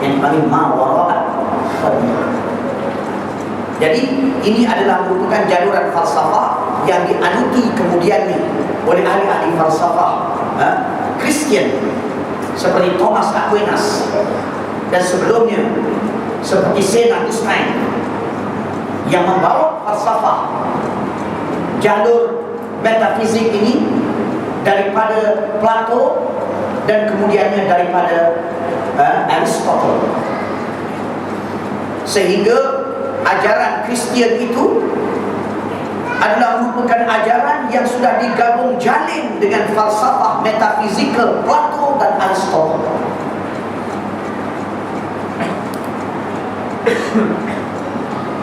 yang dipanggil mawara. Jadi ini adalah merupakan jaluran falsafah yang dianuti kemudian oleh ahli-ahli falsafah Kristian seperti Thomas Aquinas dan sebelumnya seperti Saint Augustine, yang membawa falsafah jalur metafizik ini daripada Plato dan kemudiannya daripada Aristotle, sehingga ajaran Kristian itu adalah merupakan ajaran yang sudah digabung jalin dengan falsafah metafizikal Plato dan Aristotle.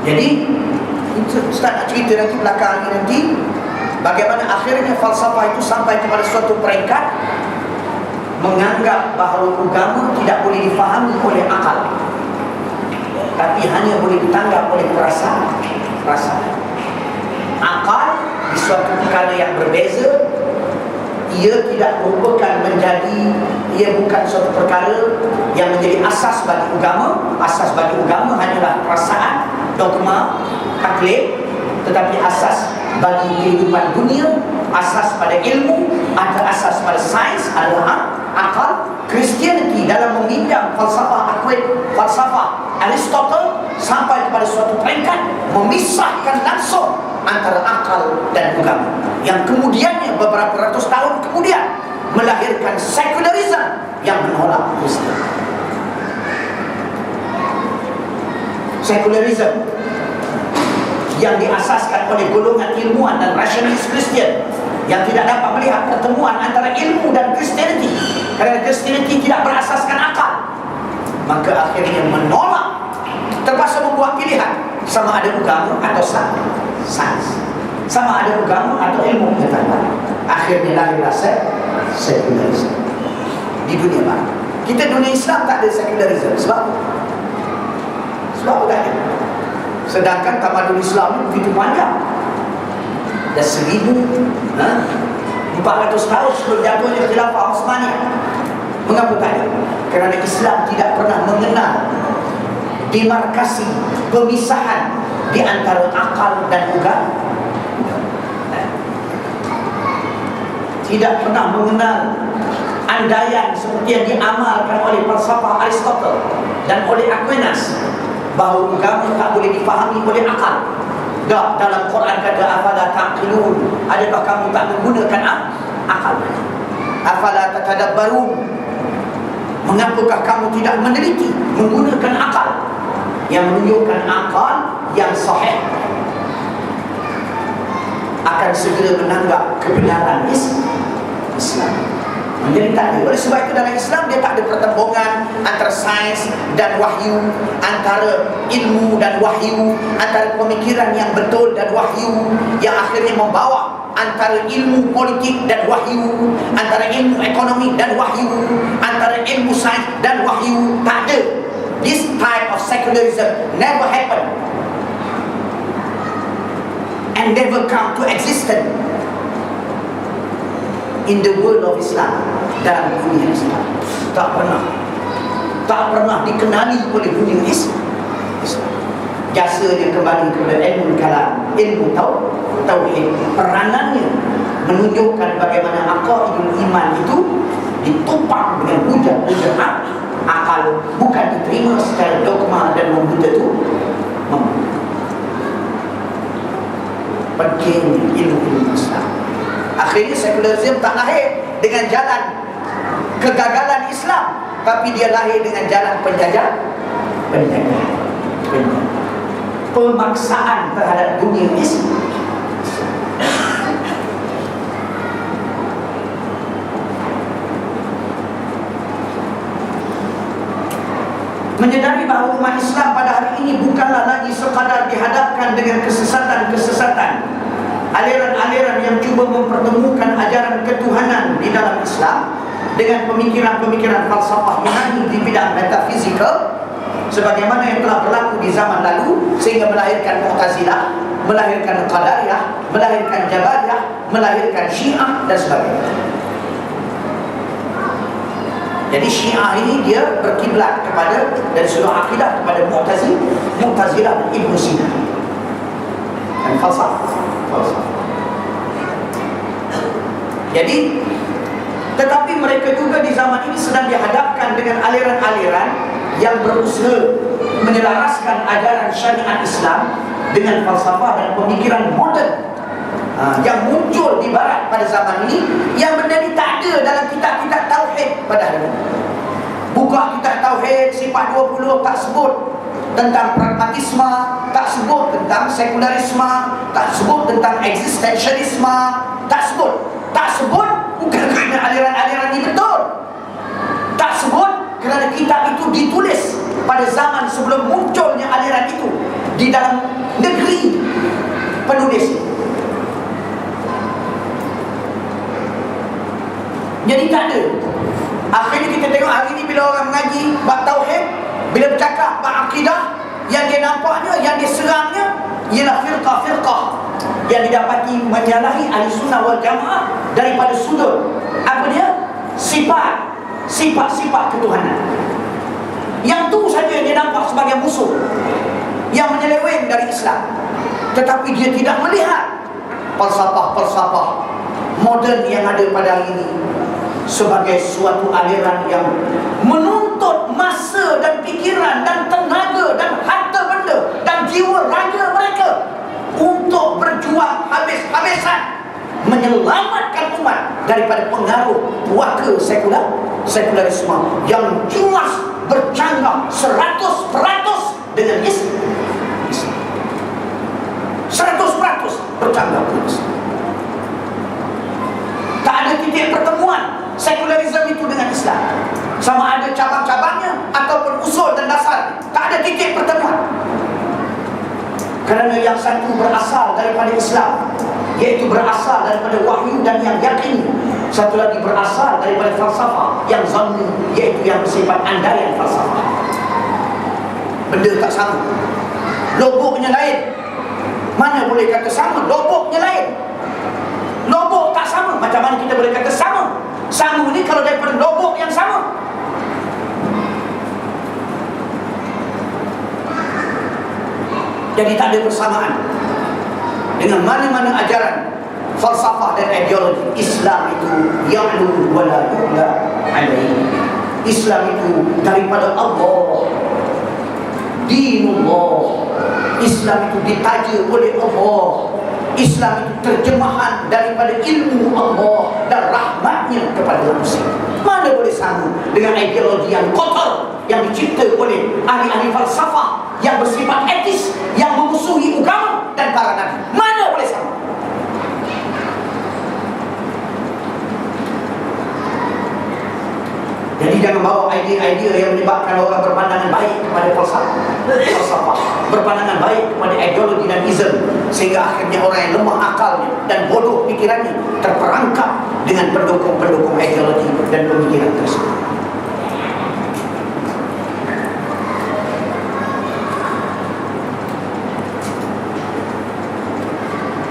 Jadi Ustaz nak cerita nanti belakang ini nanti bagaimana akhirnya falsafah itu sampai kepada suatu peringkat menganggap bahawa agama tidak boleh difahami oleh akal, tapi hanya boleh ditanggap oleh perasaan. Akal di suatu perkara yang berbeza, ia tidak merupakan ia bukan suatu perkara yang menjadi asas bagi agama. Asas bagi agama hanyalah perasaan, dogma, taklid. Tetapi asas bagi kehidupan dunia, asas pada ilmu, ada asas pada sains adalah akal. Kristianiti dalam meminjam falsafah Aristotle sampai kepada suatu peringkat memisahkan langsung antara akal dan agama, yang kemudiannya beberapa ratus tahun kemudian melahirkan sekularisme yang menolak Islam. Sekularisme yang diasaskan oleh golongan ilmuwan dan rasionalis Kristian yang tidak dapat melihat pertemuan antara ilmu dan Kristianiti, kerana Kristianiti tidak berasaskan akal, maka akhirnya menolak, terpaksa membuat pilihan sama ada agama atau sains, sama ada agama atau ilmu pengetahuan. Akhirnya lahirlah sekularisme di dunia barat. Kita dunia Islam tak ada sekularisme. Sebab tak ada. Sedangkan tamadun Islam begitu panjang, dah 1400 tahun sebelum jatuhnya Khilafah Utsmaniyah. Mengapa tak ada? Kerana Islam tidak pernah mengenal demarkasi, pemisahan di antara akal dan agama. Tidak pernah mengenal andaian seperti yang diamalkan oleh falsafah Aristotle dan oleh Aquinas, bahawa agama tak boleh difahami oleh akal. Dah dalam Quran kata afala taqilun, adakah kamu tak menggunakan akal? Afala tatadabbarun, mengapakah kamu tidak meneliti menggunakan akal? Yang menunjukkan akal yang sahih akan segera menanggap kebenaran Islam. Jadi tak ada. Oleh sebab itu dalam Islam dia tak ada pertembungan antara sains dan wahyu, antara ilmu dan wahyu, antara pemikiran yang betul dan wahyu, yang akhirnya membawa antara ilmu politik dan wahyu, antara ilmu ekonomi dan wahyu, antara ilmu sains dan wahyu. Tak ada. This type of secularism never happened and never come to existence in the world of Islam, dalam dunia Islam. Tak pernah dikenali oleh dunia Islam. Jasanya kembali kepada ilmu kalam, ilmu tauhid. Peranannya menunjukkan bagaimana aqaidul iman itu ditopang dengan hujah-hujah akal, bukan diterima secara dogma dan membuta itu. Penting ilmu Islam. Akhirnya sekularisme tak lahir dengan jalan kegagalan Islam, tapi dia lahir dengan jalan penjajah, pemaksaan terhadap dunia Islam. Menyedari bahawa umat Islam pada hari ini bukanlah lagi sekadar dihadapkan dengan kesesatan-kesesatan, aliran-aliran yang cuba mempertemukan ajaran ketuhanan di dalam Islam dengan pemikiran-pemikiran falsafah Yunani di bidang metafizikal, sebagaimana yang telah berlaku di zaman lalu, sehingga melahirkan Mu'tazilah, melahirkan Qadariyah, melahirkan Jabariyah, melahirkan Syiah dan sebagainya. Jadi Syiah ini dia berkiblat kepada dari sudut akidah kepada Mu'tazilah dan Ibn Sina dan falsafah. Jadi tetapi mereka juga di zaman ini sedang dihadapkan dengan aliran-aliran yang berusaha menyelaraskan ajaran syariat Islam dengan falsafah dan pemikiran moden yang muncul di barat pada zaman ini, yang benda ni tak ada dalam kitab-kitab tauhid pada hari ini. Buka kitab tauhid sifat 20 tak sebut tentang pragmatisme, tak sebut tentang sekularisme, tak sebut tentang eksistensialisme, tak sebut bukan kerana aliran-aliran ini betul, tak sebut kerana kitab itu ditulis pada zaman sebelum munculnya aliran itu di dalam negeri penulis. Jadi tak ada. Akhirnya kita tengok hari ni bila orang mengaji bab tauhid, bila bercakap bab akidah, yang dia nampaknya, yang dia serangnya ialah firqah-firqah yang didapati menyalahi ahli sunnah wal jamaah daripada sudut apa dia? Sifat-sifat ketuhanan. Yang tu saja yang dia nampak sebagai musuh, yang menyeleweng dari Islam. Tetapi dia tidak melihat falsafah-falsafah moden yang ada pada hari ini sebagai suatu aliran yang menuntut masa dan pikiran dan tenaga dan harta benda dan jiwa raga mereka untuk berjuang habis-habisan menyelamatkan umat daripada pengaruh puaka sekularisme yang jelas bercanggah 100% dengan Islam. 100% bercanggah dengan Islam. Tak ada titik pertemuan sekularisme itu dengan Islam, sama ada cabang-cabangnya ataupun usul dan dasar. Tak ada titik pertemuan, kerana yang satu berasal daripada Islam, iaitu berasal daripada wahyu dan yang yakin. Satu lagi berasal daripada falsafah yang zanni, iaitu yang bersifat andaian falsafah. Benda tak sama, loboknya lain. Mana boleh kata sama? Loboknya lain. Lobok tak sama. Macam mana kita boleh kata sama? Sama ni kalau daripada lobok yang sama. Jadi tak ada persamaan dengan mana-mana ajaran falsafah dan ideologi. Islam itu ya'lu wa la yu'la alaihi. Islam itu daripada Allah, dinullah. Islam itu ditaja oleh Allah. Islam itu terjemahan daripada ilmu Allah dan rahmatnya kepada manusia. Mana boleh sama dengan ideologi yang kotor yang dicipta oleh ahli-ahli falsafah yang bersifat etis, yang memusuhi agama dan para nabi. Mana boleh sama? Jadi jangan bawa idea-idea yang menyebabkan orang berpandangan baik kepada falsafah, berpandangan baik kepada ideologi dan ism, sehingga akhirnya orang yang lemah akalnya dan bodoh pikirannya terperangkap dengan pendukung-pendukung ideologi dan pemikiran tersebut.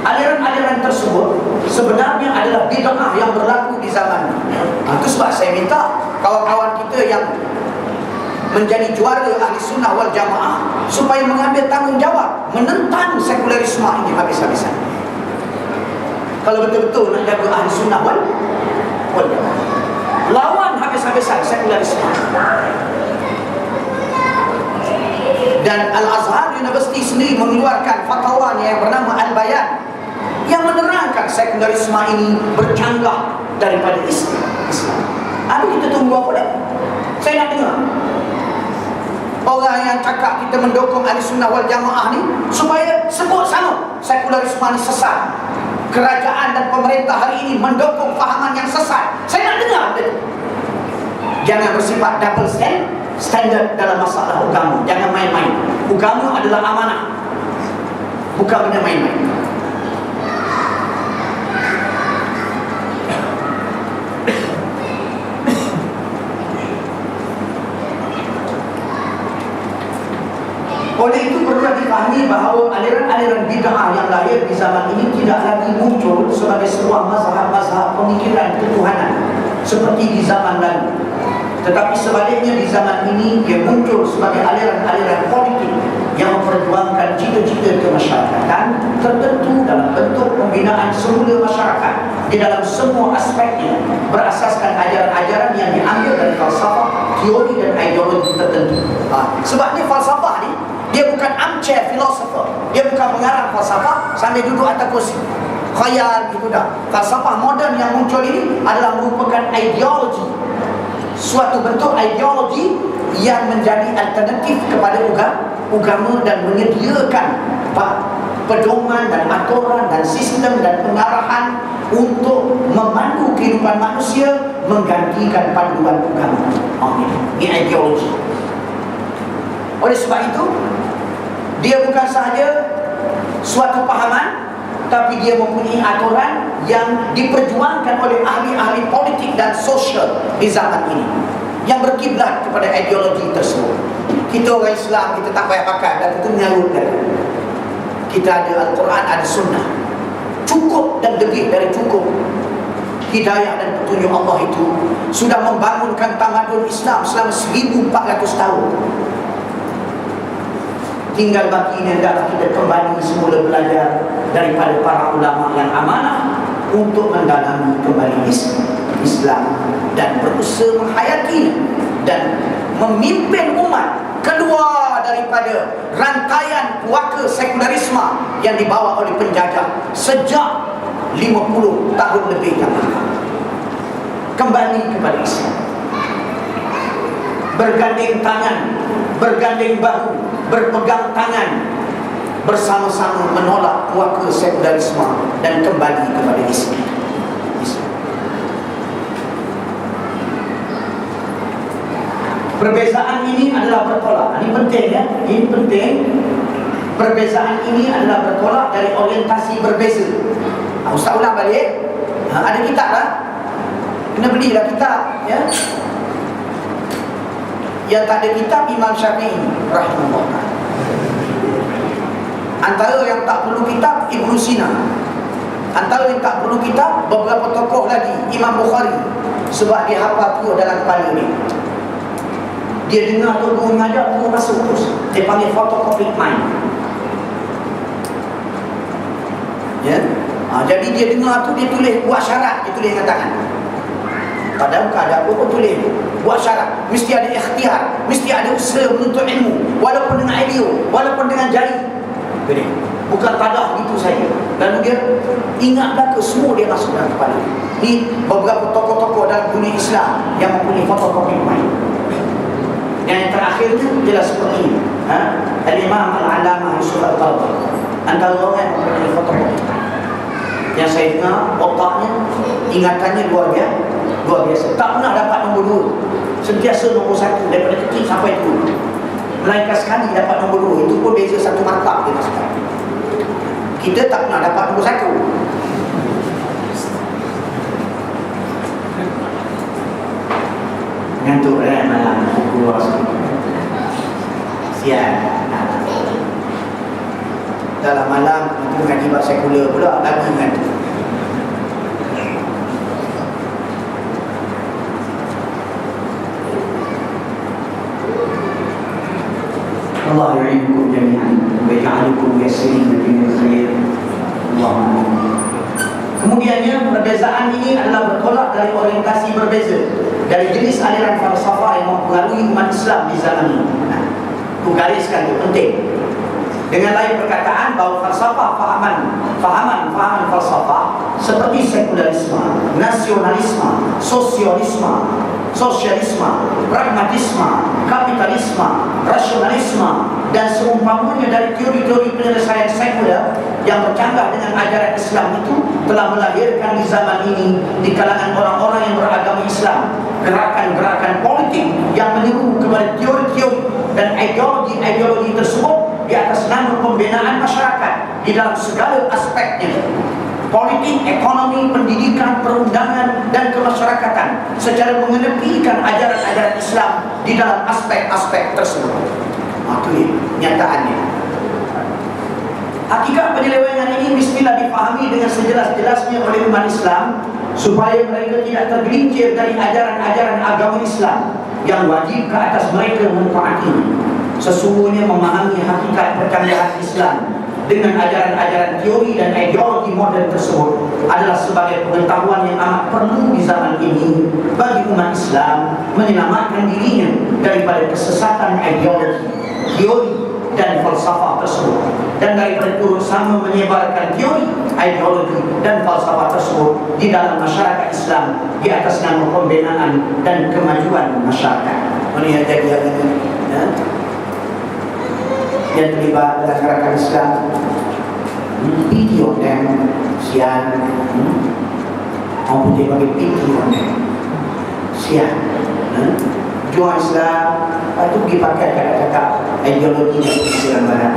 Aliran-aliran tersebut sebenarnya adalah bid'ah yang berlaku di zaman ini. Itu sebab saya minta kawan-kawan kita yang menjadi juara ahli sunnah wal jamaah supaya mengambil tanggungjawab menentang sekularisme ini habis-habisan. Kalau betul-betul nak jaga ahli sunnah wal jamaah, lawan habis-habisan sekularisme. Dan Al-Azhar University sendiri mengeluarkan fatwanya yang bernama Al-Bayan, yang menerangkan sekularisme ini bercanggah daripada Islam. Apa kita tunggu apa dah? Saya nak dengar orang yang cakap kita mendukung ahli sunnah wal jamaah ni supaya sebut sama sekularisme ni sesat. Kerajaan dan pemerintah hari ini mendukung fahaman yang sesat. Saya nak dengar benda tu. Jangan bersifat double standard dalam masalah agama. Jangan main-main. Agama adalah amanah, bukan benda main-main. Oleh itu perlu dipahami bahawa aliran-aliran bid'ah yang lahir di zaman ini tidak lagi muncul sebagai sebuah mazhab-mazhab pemikiran ketuhanan seperti di zaman lalu. Tetapi sebaliknya di zaman ini dia muncul sebagai aliran-aliran politik yang memperjuangkan cita-cita kemasyarakatan tertentu dalam bentuk pembinaan semula masyarakat di dalam semua aspeknya, berasaskan ajaran-ajaran yang diambil dari falsafah, teori dan ideologi tertentu. Sebabnya falsafah ni dia bukan armchair philosopher, dia bukan mengarang falsafah sambil duduk atas kursi khayal gitu dah. Falsafah moden yang muncul ini adalah merupakan ideologi, suatu bentuk ideologi yang menjadi alternatif kepada agama dan menyediakan pedoman dan aturan dan sistem dan pengarahan untuk memandu kehidupan manusia menggantikan panduan agama. Ini ideologi. Oleh sebab itu, dia bukan sahaja suatu pahaman, tapi dia mempunyai aturan yang diperjuangkan oleh ahli-ahli politik dan sosial di zaman ini yang berkiblat kepada ideologi tersebut. Kita orang Islam, kita tak payah pakai dan kita menyalur dah. Kita ada Al-Quran, ada Sunnah, cukup dan lebih dari cukup. Hidayah dan petunjuk Allah itu sudah membangunkan tamadun Islam selama 1400 tahun. Tinggal bagi ini adalah kita kembali semula belajar daripada para ulama yang amanah untuk mendalami kembali Islam dan berusaha menghayati dan memimpin umat keluar daripada rantaian puaka sekularisme yang dibawa oleh penjajah sejak 50 tahun lebih yang lalu. Kembali kepada Islam, bergandeng tangan, bergandeng bahu, berpegang tangan, bersama-sama menolak puaka sekularisme dan kembali kepada Islam. Perbezaan ini adalah bertolak. Ini penting ya, ini penting. Perbezaan ini adalah bertolak dari orientasi berbeza. Ustaz ulang balik. Ada kitab lah, kena belilah kitab ya. Yang tak ada kitab Imam Syafi'i rahimahullah. Antara yang tak perlu kitab Ibnu Sina. Antara yang tak perlu kitab beberapa tokoh lagi, Imam Bukhari, sebab dia hafal tu dalam kepala ni. Dia dengar tu guru mengajar, guru masuk terus. Dia panggil photocopy mind. Ya. Jadi dia dengar tu, dia tulis, buat syarat, dia tulis dengan tangan. Padahal tak ada apa-apa tulis, buat syarat. Mesti ada ikhtiar, mesti ada usaha menuntut ilmu, walaupun dengan ideo, walaupun dengan jari. Jadi, bukan tadah gitu saja. Lalu dia ingat dah ke semua dia masuk dalam kepala. Ini beberapa tokoh-tokoh dalam dunia Islam yang mempunyai photocopy mind. Yang terakhirnya jelas seperti ini. Al-Imam Al-Alamah Yusuf Al-Qaradawi, antara orang yang mempunyai fotokopi yang saya dengar otaknya, ingatannya luar biasa. Tak pernah dapat nombor 2, sentiasa nombor 1 daripada kecil sampai tua. Melainkan sekali dapat nombor 2, itu pun beza satu markah dia masukkan. Kita tak pernah dapat nombor 1. Ngantuk malam keluar siang. Dalam malam itu mengaji bab sekular pula lagi ngantuk. Allah yu'inukum jami'an wa yaj'alukum yassirin bil khair. Allahumma. Kemudiannya perbezaan ini adalah bertolak dari orientasi berbeza, dari jenis aliran falsafah yang mempengaruhi umat Islam di zaman ini. Aku gariskan itu penting. Dengan lain perkataan, bahawa falsafah fahaman falsafah seperti sekularisme, nasionalisme, sosialisme, pragmatisme, kapitalisme, rasionalisme dan seumpamanya dari teori-teori penyelesaian sekuler yang bercanggah dengan ajaran Islam itu telah melahirkan di zaman ini di kalangan orang-orang yang beragama Islam gerakan-gerakan politik yang menyeru kepada teori-teori dan ideologi tersebut di atas nama pembinaan masyarakat di dalam segala aspeknya: politik, ekonomi, pendidikan, perundangan dan kemasyarakatan, secara mengenepikan ajaran-ajaran Islam di dalam aspek-aspek tersebut. Itu nyataannya. Hakikat penyelewengan ini mestilah difahami dengan sejelas-jelasnya oleh umat Islam supaya mereka tidak tergelincir dari ajaran-ajaran agama Islam yang wajib ke atas mereka mentaatinya. Sesungguhnya memahami hakikat percanggahan Islam dengan ajaran-ajaran teori dan ideologi moden tersebut adalah sebagai pengetahuan yang amat perlu di zaman ini bagi umat Islam menyelamatkan dirinya daripada kesesatan ideologi, teori dan falsafah tersebut, dan daripada turut sama menyebarkan teori, ideologi dan falsafah tersebut di dalam masyarakat Islam di atas nama pembinaan dan kemajuan masyarakat. Ini yang jadi yang terlibat dalam gerakan Islam, pity on them, sian, orang putih bagi pity on them, sian, jual Islam, itu pergi pakai kata-kata ideologi yang Islam Barat.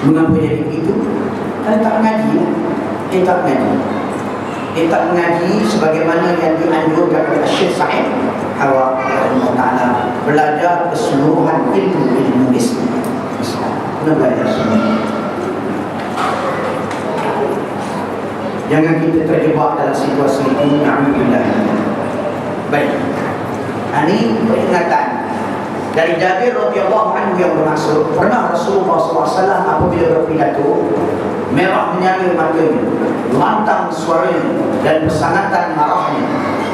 Mengapa jadi begitu? Kan tak mengaji lah. Dia tak mengaji. Dia tak mengaji sebagaimana yang dianjurkan oleh Syekh Sa'id Hawa Ta'ala, belajar keseluruhan ilmu Islam. Kena belajar semua. Jangan kita terjebak dalam situasi ini. Alhamdulillah. Baik. Ini peringatan dari Jabir radhiyallahu anhu yang bermaksud, pernah Rasulullah SAW apabila berpidato, merah menyala matanya, lantang suaranya dan pesangatan marahnya,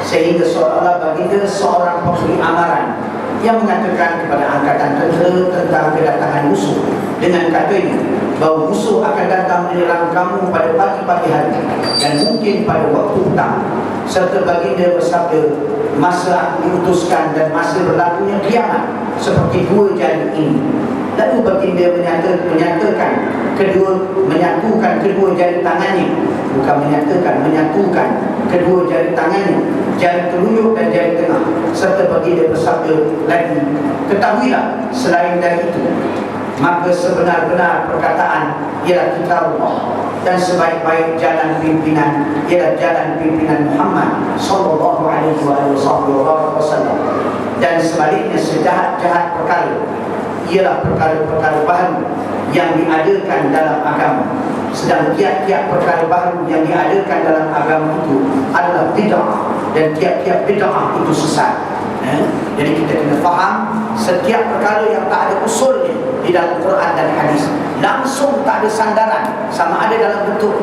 sehingga seolah-olah baginda seorang pemberi amaran yang mengatakan kepada angkatan tentera tentang kedatangan musuh dengan katanya bahawa musuh akan datang menyerang kamu pada pagi-pagi hari dan mungkin pada waktu petang, serta baginda bersabda, masa aku diutuskan dan masa berlakunya kiamat seperti dua jari ini. Lalu baginda menyatukan kedua jari tangannya, bukan menyatukan kedua jari tangannya, jari telunjuk dan jari tengah, serta baginda bersabda lagi, ketahuilah selain dari itu, maka sebenar-benar perkataan ialah kitab Allah, dan sebaik-baik jalan pimpinan ialah jalan pimpinan Muhammad sallallahu alaihi wasallam, dan sebaliknya sejahat-jahat perkara ialah perkara-perkara baru yang diadakan dalam agama, sedang tiap-tiap perkara baru yang diadakan dalam agama itu adalah bid'ah, dan tiap-tiap bid'ah itu sesat. Jadi kita kena faham setiap perkara yang tak ada usulnya di dalam Quran dan hadis, langsung tak ada sandaran, sama ada dalam bentuk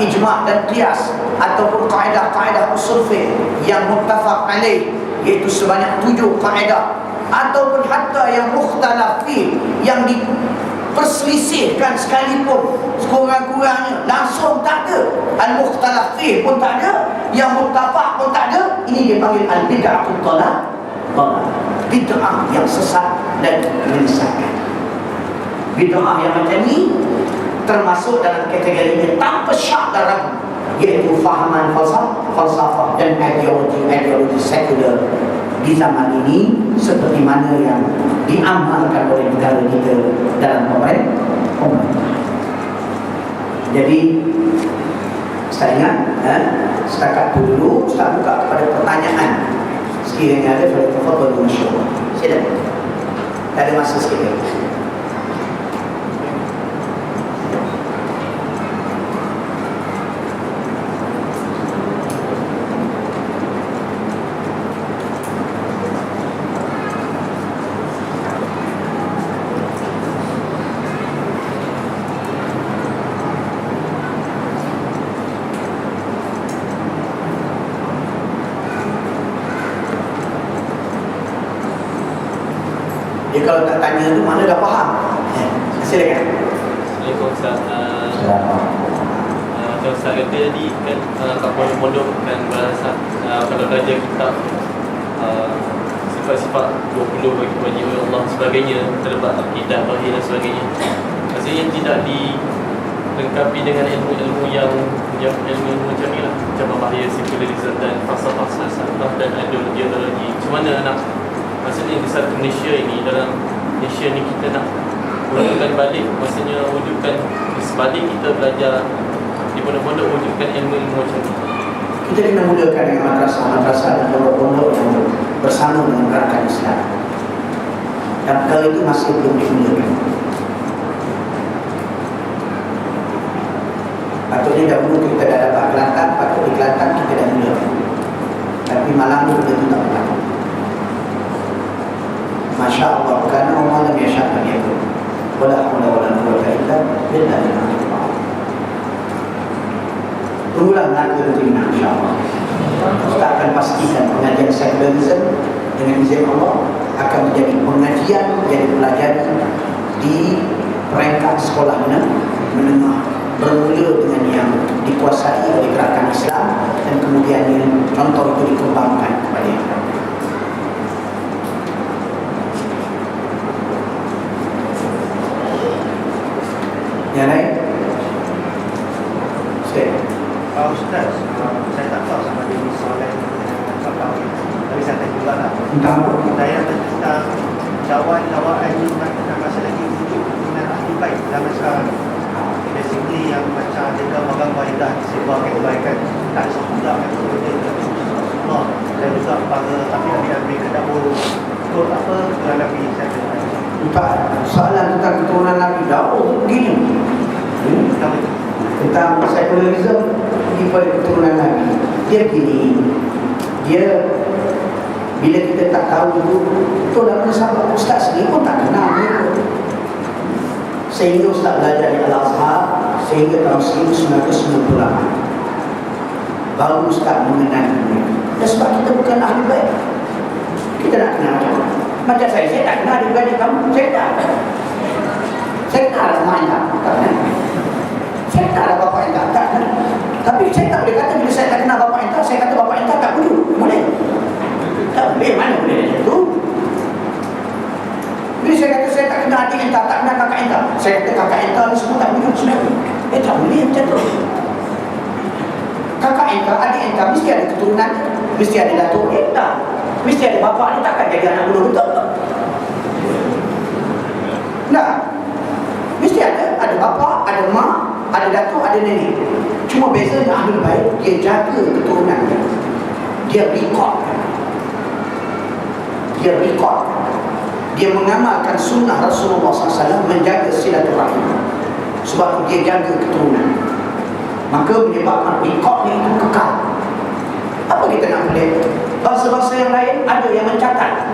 ijma' dan qiyas ataupun kaedah-kaedah usul fiqh yang muttafaq alaih, iaitu sebanyak 7 kaedah, ataupun hatta yang mukhtalaf fi, yang diperselisihkan sekalipun sekurang-kurangnya langsung tak ada. Al-mukhtalaf fi pun tak ada, yang muttafaq pun tak ada. Ini dipanggil al-bid'atul dhalal, bid'ah yang sesat dan menyesatkan. Bid'ah yang macam ni termasuk dalam kategorinya tanpa syak dan ragu, iaitu fahaman falsafah dan ideologi sekular di zaman ini, seperti mana yang diamalkan oleh negara kita dalam pemerintah. Jadi saya ingat setakat itu dulu. Saya buka kepada pertanyaan sekiranya ada. Boleh tafadhal masyaallah. Silakan. Tak ada masa sikit lagi. Dia kalau tak tanya tu mana dah faham. Silakan. Assalamualaikum Ustaz. Macam Ustaz kata tadi kan, kat pondok-pondok kan berasal kalau belajar kitab sifat-sifat 20 bagi wajib Allah sebagainya, terlibat akidah, tauhid dan sebagainya, maksudnya tidak dilengkapi dengan ilmu-ilmu yang ilmu macam ni lah, macam bahaya sekularisme dan falsafah dan ideologi. Macam mana nak, maksudnya di satu Malaysia ini, dalam Malaysia ni kita nak wujudkan balik, maksudnya wujudkan sebalik kita belajar di pondok-pondok, wujudkan ilmu-ilmu macam ni. Kita kena mulakan dengan madrasah dan pondok-pondok yang bersama dengan gerakan Islam. Dan perkara itu masih belum dimulakan. Patutnya dahulu kita dah dapat Kelantan, patut di Kelantan kita dah mula. Tapi malam ni kita tak berlaku. Masya Allah, kerana Allah lam yasha'a yakun. Wala hawla wala quwwata illa billahi al-'aliyyil 'azim. Tunggulah melaka nanti insya-Allah. Kita akan pastikan pengajian secularism dengan izin Allah akan menjadi pengajian, menjadi pelajaran di peringkat sekolah menengah, bermula dengan yang dikuasai oleh gerakan Islam dan kemudian contoh itu dikembangkan kepada yang lain. Yang lain? Ustaz, saya tak tahu sama ada soalan tapi saya tak juga lah. Tentang apa? Saya tentang dakwaan yang masih lagi wujud dengan ahli baik dalam sekarang. Basically yang macam ada orang waidah sebuah kebaikan tak sesudah yang berbeza dengan Rasulullah dan juga para nabi-nabi kedahulu. Betul apa tuan Nabi saya Empat soalan tentang keturunan Nabi Daud begini. Tentang secularism daripada keturunan Nabi. Dia gini, dia bila kita tak tahu itu dalam sahabat Ustaz sendiri pun tak kenal dia. Sehingga Ustaz belajar di Al-Azhar sehingga tahun 1998 baru Ustaz mengenali dia. Dan sebab kita bukan ahli baik, kita nak kenal dia. Macam saya tak kenal adik-adik kamu, saya kenal mak anda, tak kenal. Saya kenal bapa anda, tak kenal. Tapi saya tak boleh kata bila saya tak kenal bapa anda, saya kata bapa anda tak boleh. Boleh? Tak boleh, mana boleh itu? Bila saya kata saya tak kenal adik anda, tak kenal kakak anda, saya kata kakak anda ni semua tak boleh sebenarnya. Tak boleh macam tu. Kakak anda, adik anda mesti ada keturunan, mesti ada datuk anda, mesti ada bapa ni, takkan jadi anak bulu betul. Nah, mesti ada bapa, ada mak, ada datuk, ada nenek. Cuma bezanya ahli baik, dia jaga keturunan dia. Dia record. Dia mengamalkan sunnah Rasulullah SAW, menjaga silaturahim. Sebab dia jaga keturunan. Maka menyebabkan rekodnya itu kekal. Apa kita nak pelik? Bangsa-bangsa yang lain ada yang mencatat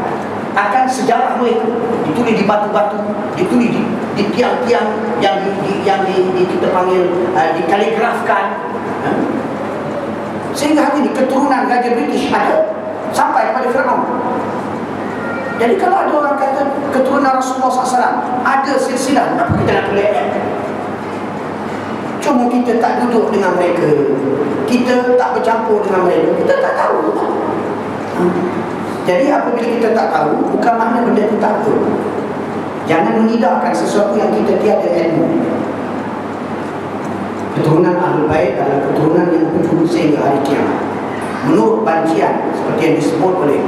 akan sejarah mereka, ditulis di batu-batu, ditulis di tiang-tiang yang kita panggil dikaligrafkan. Sehingga hari ini keturunan Raja British ada sampai kepada Firaun. Jadi kalau ada orang kata keturunan Rasulullah SAW ada silsilah, apa kita nak pelik? Cuma kita tak duduk dengan mereka, kita tak bercampur dengan mereka, kita tak tahu. Jadi apabila kita tak tahu, bukan makna benda itu tak betul. Jangan menidakkan sesuatu yang kita tiada ilmu. Keturunan Ahlul Bait adalah keturunan yang wujud sehingga hari kiamat. Menurut bancian seperti yang disebut oleh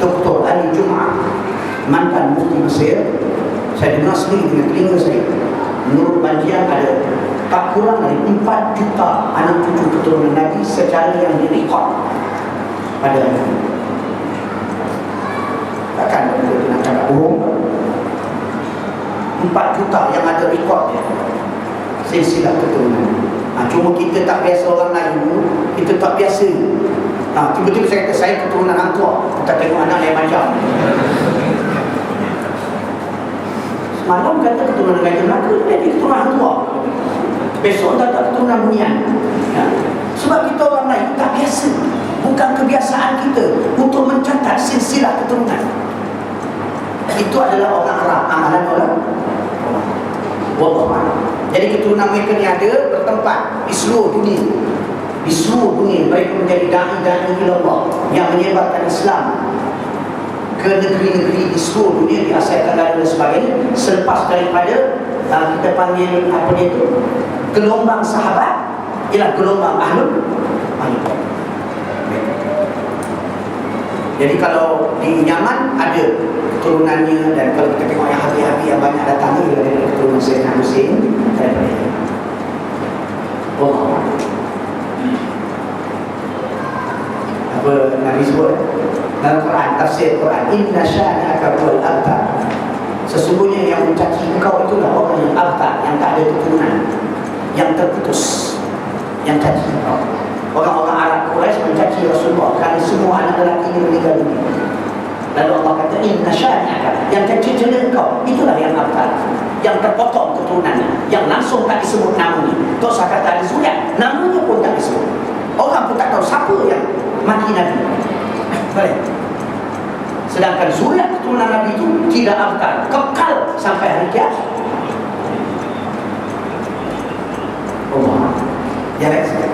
Dr. Ali Jum'ah, mantan mufti Mesir, saya dengar sendiri dengan telinga saya. Menurut bancian ada tak kurang dari 4 juta anak cucu keturunan Nabi secara yang direkod pada hari ini. Takkan kita nak cakap bohong. 4 juta yang ada rekodnya silsilah keturunan. Cuma kita tak biasa orang Melayu, kita tak biasa. Tiba-tiba saya kata saya keturunan angkor, kita tengok anak lain macam. Semalam kata keturunan Raja Melaka, jadi keturunan angkor. Besok tak keturunan Bunian. Sebab kita orang Melayu tak biasa. Bukan kebiasaan kita untuk mencatat silsilah keturunan. Itu adalah orang Arab, amalan orang Wallah. Jadi keturunan mereka ni ada bertempat di seluruh dunia. Di seluruh dunia mereka menjadi da'i-da'i ilallah yang menyebarkan Islam ke negeri-negeri di seluruh dunia, di Asia Tenggara dan sebagainya. Selepas daripada kita panggil apa dia tu, gelombang sahabat, ialah gelombang ahlul bait. Jadi kalau di Yaman ada keturunannya, dan kalau kita tengok yang Habib-Habib yang banyak datang ni dari keturunan Sayyidina Husain daripada ini. Apa Nabi sebut dalam Quran, tafsir Quran, inna syani'aka huwal abtar. Sesungguhnya yang mencaci engkau itulah orang yang abtar, yang tak ada keturunan. yang terputus, yang caci. Orang-orang Arab Quraisy mencaci Rasulullah kerana semua anak lelaki meninggal dunia. Lalu Allah kata, inna syani'aka, yang caci celak engkau, itulah yang abtar, yang terpotong keturunannya, yang langsung tak disebut namanya. Tak usah kata ada zuriat, namanya pun tak disebut. Orang pun tak tahu siapa yang mati Nabi. Baik. Sedangkan zuriat keturunan Nabi itu tidak abtar, kekal sampai hari kiamat. Allah. Ya, baik.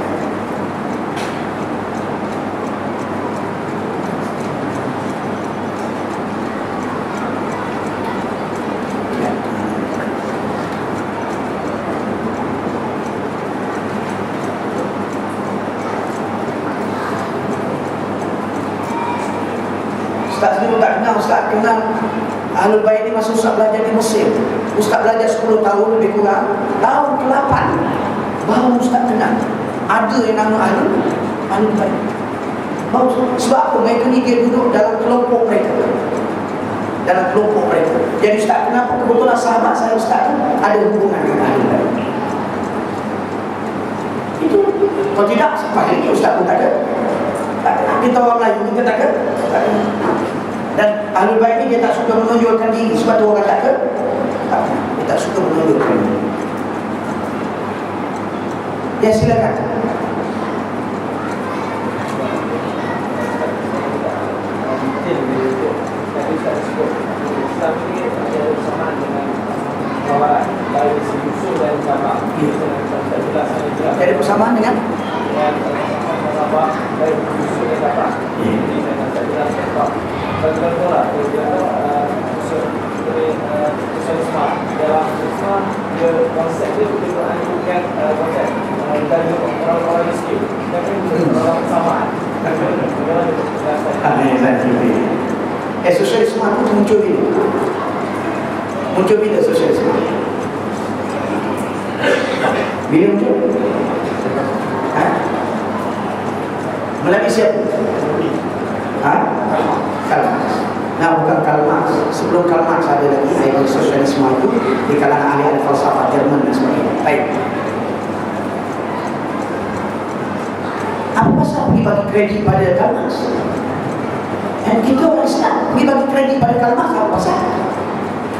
Ustaz ni pun tak kenal. Ustaz kenal Ahlul Bait ni masa Ustaz belajar di Mesir. Ustaz belajar 10 tahun lebih kurang. Tahun ke-8 baru Ustaz kenal ada yang nama Ahlul Bait. Baru. Sebab apa? Mereka ni dia duduk dalam kelompok mereka. Dalam kelompok mereka. Jadi Ustaz kenapa kebetulan sahabat saya Ustaz tu ada hubungan dengan Ahlul Bait. Itu. Kalau tidak, sampai ini Ustaz pun tak ada. Kita orang Melayu kita tak ada. Dan Ahlul Bait ni dia tak suka menonjolkan diri. Sebab tu orang tak ada. Dia tak suka menonjolkan diri. Ya, silakan. Ada persamaan dengan konsep dia bukan konsep dari orang-orang miskin, tapi orang persamaan. Sosialisme itu muncul bila? Muncul bila sosialisme? Bila muncul? Melalui siapa? Karl Marx. Nah, bukan Karl Marx. Sebelum Karl Marx ada lagi ideologi sosialisme itu di kalangan ahli falsafah Jerman dan sebagainya. Baik. Apa pasal pergi bagi kredit pada Karl Marx? Dan kita orang Islam pergi bagi kredit pada Karl Marx, apa pasal?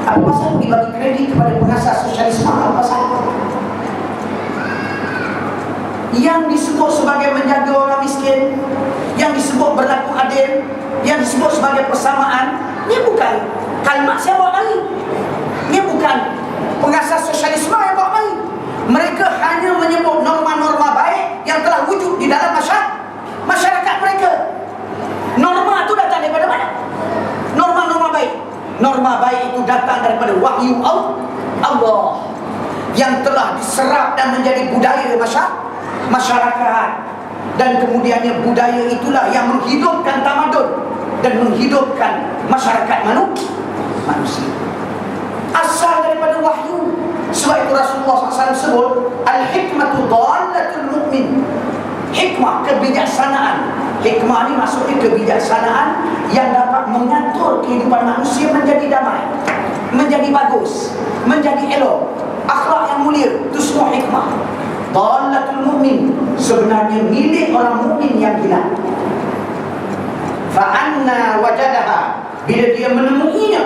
Apa pasal pergi bagi kredit kepada pengasas sosialisme, apa pasal? Yang disebut sebagai menjaga orang miskin, yang disebut berlaku adil, yang disebut sebagai persamaan, ini bukan Karl Marx yang bawa mari. Ini bukan pengasas sosialisme yang bawa mari. Mereka hanya menyebut norma-norma baik yang telah wujud di dalam masyarakat mereka. Norma itu datang daripada mana? Norma-norma baik. Norma baik itu datang daripada wahyu Allah yang telah diserap dan menjadi budaya masyarakat. Dan kemudiannya budaya itulah yang menghidupkan tamadun dan menghidupkan masyarakat manusia. Asal daripada wahyu. Sebab itu Rasulullah SAW sebut al-hikmatu dhalatul mu'min. Hikmah, kebijaksanaan. Hikmah ni maksudnya kebijaksanaan yang dapat mengatur kehidupan manusia menjadi damai, menjadi bagus, menjadi elok, akhlak yang mulia. Itu semua hikmah. Dhalatul mu'min, sebenarnya milik orang mukmin yang hilang. Fa'anna wajadaha, bila dia menemuinya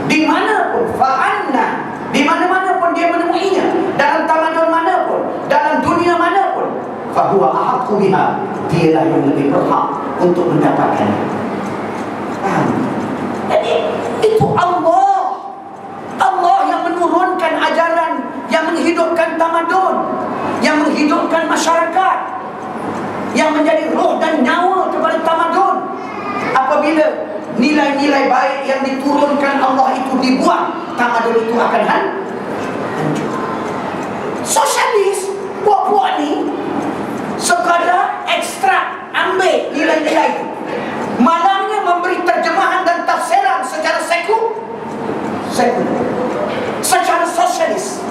dimanapun, fa'anna, di mana-mana pun dia menemuinya, dalam tamadun mana pun, dalam dunia mana pun, fahuwa ahaqqu biha, dialah yang lebih berhak untuk mendapatkannya. Faham? Jadi itu Allah yang menurunkan ajaran, yang menghidupkan tamadun, yang menghidupkan masyarakat, yang menjadi roh dan nyawa kepada tamadun. Apabila nilai-nilai baik yang diturunkan Allah itu dibuang, tamadun itu akan hancur. Sosialis, puak-puak ni sekadar ekstrak, ambil nilai-nilai itu, malangnya memberi terjemahan dan tafsiran secara sekuler, secara sosialis,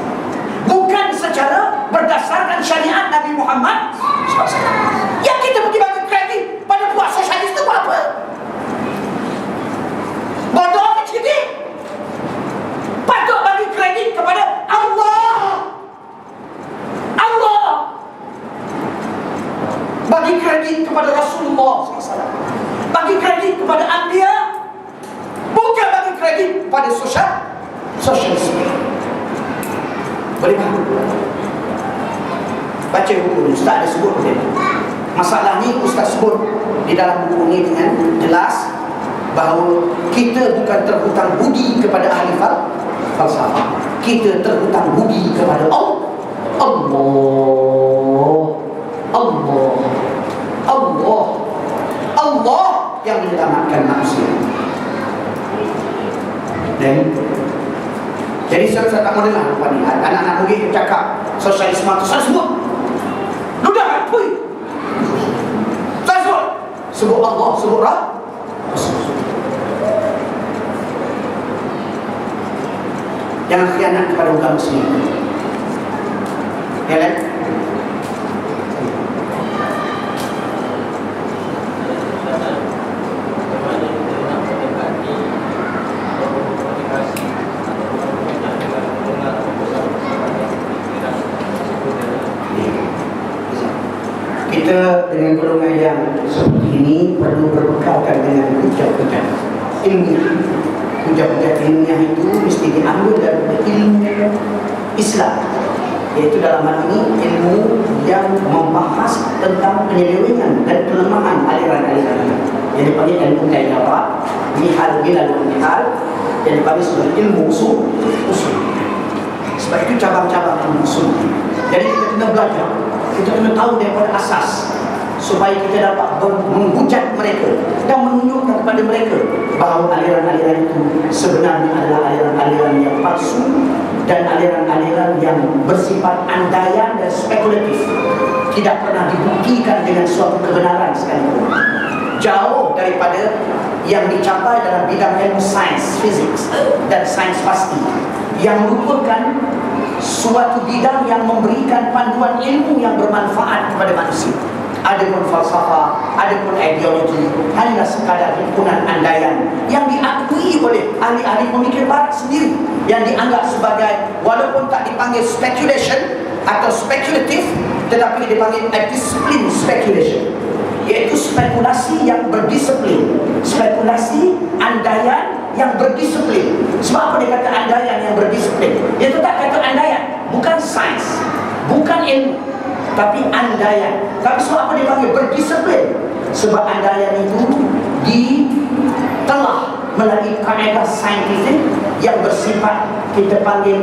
bukan secara berdasarkan syariat Nabi Muhammad SAW. Yang kita pergi bagi kredit pada puak sosialis itu apa? Bodoh apa cerita? Patut bagi kredit kepada Allah. bagi kredit kepada Rasulullah SAW, bagi kredit kepada Anbiya, bukan bagi kredit pada sosialisme. Boleh faham? Baca buku ni, Ustaz ada sebut dia. Masalah ni Ustaz sebut di dalam buku ni dengan jelas bahawa kita bukan terhutang budi kepada ahli falsafah, kita terhutang budi kepada Allah. Allah yang menyelamatkan manusia. Dan jadi saya tak mau dengar apa ni. Anak-anak murid cakap sosialisme itu saya sebut. Ludah, woi. Saya sebut. Sebut Allah, sebut Rasul. Jangan khianat kepada agama sendiri. Ya kan? Kita dengan golongan yang seperti ini perlu berbekalkan dengan hujah-hujah ilmiah. Hujah-hujah ilmiah itu mesti diambil dari ilmu Islam, iaitu dalam hal ini ilmu yang membahas tentang penyelewengan dan kelemahan aliran-aliran yang dipanggil ilmu kaidah, mihal yang dipanggil sebagai ilmu usul. Sebab itu cabang-cabang ilmu usul. Jadi kita kena belajar, kita kena tahu daripada asas supaya kita dapat menghujat mereka dan menunjukkan kepada mereka bahawa aliran-aliran itu sebenarnya adalah aliran-aliran yang palsu dan aliran-aliran yang bersifat andaian dan spekulatif, tidak pernah dibuktikan dengan suatu kebenaran sekalipun, jauh daripada yang dicapai dalam bidang ilmu sains, fizik dan sains pasti, yang merupakan suatu bidang yang memberikan panduan ilmu yang bermanfaat kepada manusia. Adapun falsafah, adapun ideologi hanyalah sekadar himpunan andaian yang diakui oleh ahli-ahli pemikir barat sendiri, yang dianggap sebagai, walaupun tak dipanggil speculation atau spekulatif, tetapi dipanggil a discipline speculation, iaitu spekulasi yang berdisiplin, spekulasi andaian yang berdisiplin. Sebab apa dia kata andaian yang berdisiplin? Dia tetap kata andaian, bukan sains, bukan ilmu, tapi andaian. Tapi sebab apa dia panggil berdisiplin? Sebab andaian itu telah melalui kaedah saintifik yang bersifat, kita panggil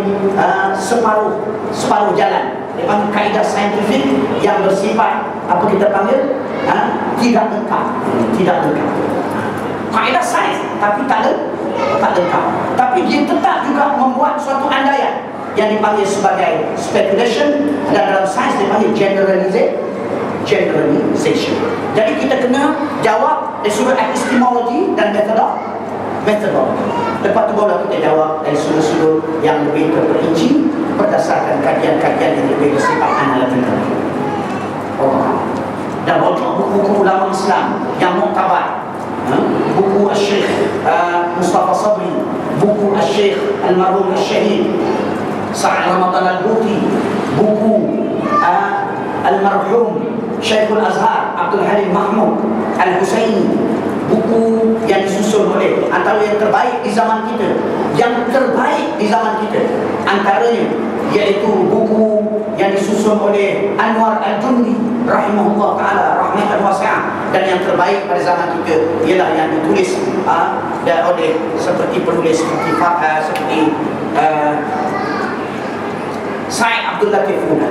separuh jalan. Dia panggil kaedah saintifik yang bersifat apa kita panggil tidak lengkap. Kaedah sains tapi tak lengkap. Tapi dia tetap juga membuat suatu andaian yang dipanggil sebagai speculation, dan dalam sains dipanggil generalization. Jadi kita kena jawab dari sudut epistemologi dan metodologi. Lepas tu baru kita jawab dari sudut-sudut yang lebih terperinci berdasarkan kajian-kajian yang lebih bersifat analitikal. Dan buku-buku ulama Islam yang muktabar, buku Syekh Mustafa Sabri, buku Syekh Al-Marhum Al-Syahid Sa'ad Ramadan Al-Buti, buku Al-Marhum Syekhul Azhar Abdul Halim Mahmud Al-Husaini, buku yang disusun oleh antara yang terbaik di zaman kita, antaranya iaitu buku yang disusun oleh Anwar Al-Jundi rahimahullah ta'ala rahmatan wasi'ah, dan yang terbaik pada zaman kita ialah yang ditulis oleh seperti penulis seperti Syed Abdul Latif Una.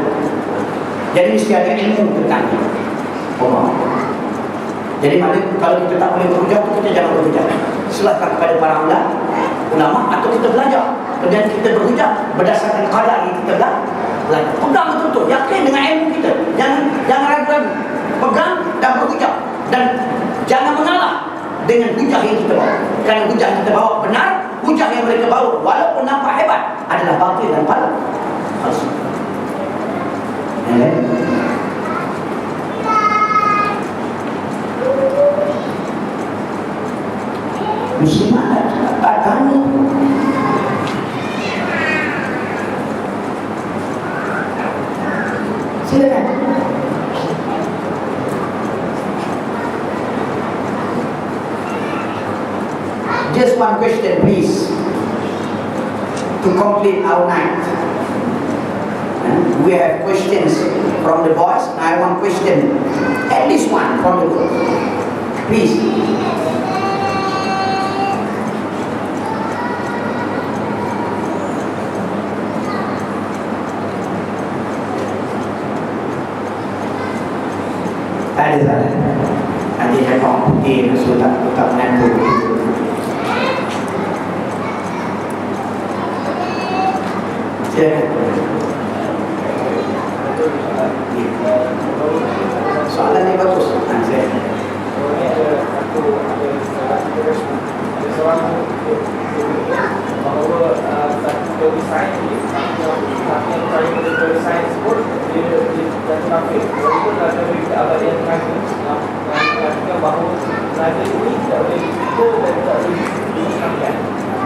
Jadi mesti ada ilmu tentang jadi mana kalau kita tak boleh berhujah, kita jangan berhujah. Silakan kepada para ulama atau kita belajar, kemudian kita berhujah berdasarkan qadar yang kita belajar. Pegang betul-betul, yakin dengan ilmu kita, jangan ragu-ragu, pegang dan berhujah, dan jangan mengalah dengan hujah yang kita bawa. Kerana hujah yang kita bawa benar, hujah yang mereka bawa walaupun nampak hebat adalah batil dan palsu. Muslimah tak tanya. Silakan. Just one question, please, to complete our night. We have questions from the boys. I want question, at least one from the girls. Please. Ada salah. Nanti saya orang putih sudah tetap menantu. Soalan ni bagus. Bahawa teori sains ni, yang percaya pada teori sains pun dia jatuh kafir. Walaupun dalam teori keabadian tenaga yang mengatakan bahawa tenaga ini tidak boleh dicipta dan tidak boleh dimusnahkan.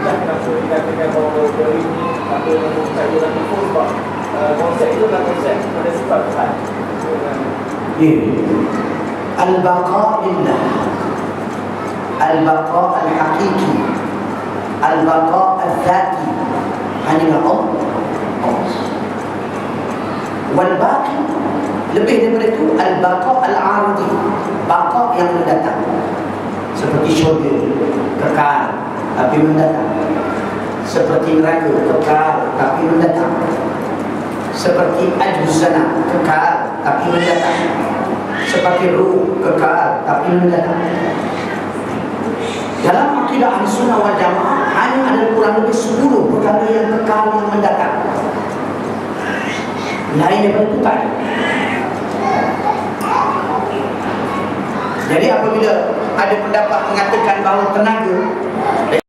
Dan kenapa dikatakan bahawa teori ini apa yang percaya dalam itu sebab konsep itu adalah konsep pada sifat Tuhan. Al-baqa lillah, al-baqa al-haqiqi, al-baqa al-dhati, hanya Allah. Wal-baqi, lebih daripada itu, al-baqa al-ardi, baqa yang mendatang, seperti syurga kekal tapi mendatang, seperti neraka kekal tapi mendatang, seperti ajzana kekal tapi mendatang, seperti ruh kekal tapi mendatang. Dalam akidah Ahlussunnah wal Jamaah hanya ada kurang lebih 10 perkara yang kekal yang mendatang. Lain daripada itu tak ada. Jadi apabila ada pendapat mengatakan bahawa tenaga